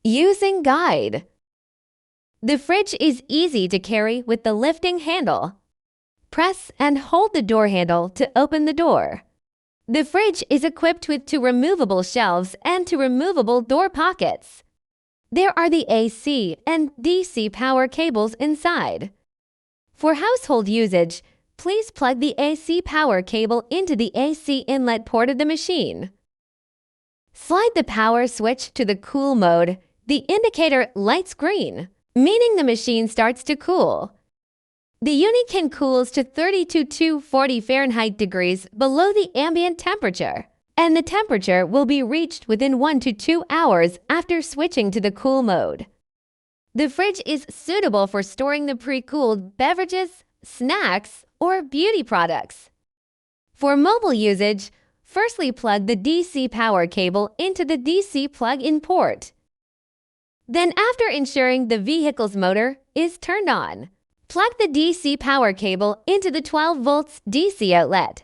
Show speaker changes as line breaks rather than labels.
Using guide. The fridge is easy to carry with the lifting handle. Press and hold the door handle to open the door. The fridge is equipped with two removable shelves and two removable door pockets. There are the AC and DC power cables inside. For household usage, please plug the AC power cable into the AC inlet port of the machine. Slide the power switch to the cool mode. The indicator lights green, meaning the machine starts to cool. The unit can cool to 32 to 40 Fahrenheit degrees below the ambient temperature, and the temperature will be reached within 1 to 2 hours after switching to the cool mode. The fridge is suitable for storing the pre-cooled beverages, snacks, or beauty products. For mobile usage, firstly plug the DC power cable into the DC plug-in port. Then, after ensuring the vehicle's motor is turned on, plug the DC power cable into the 12 volts DC outlet.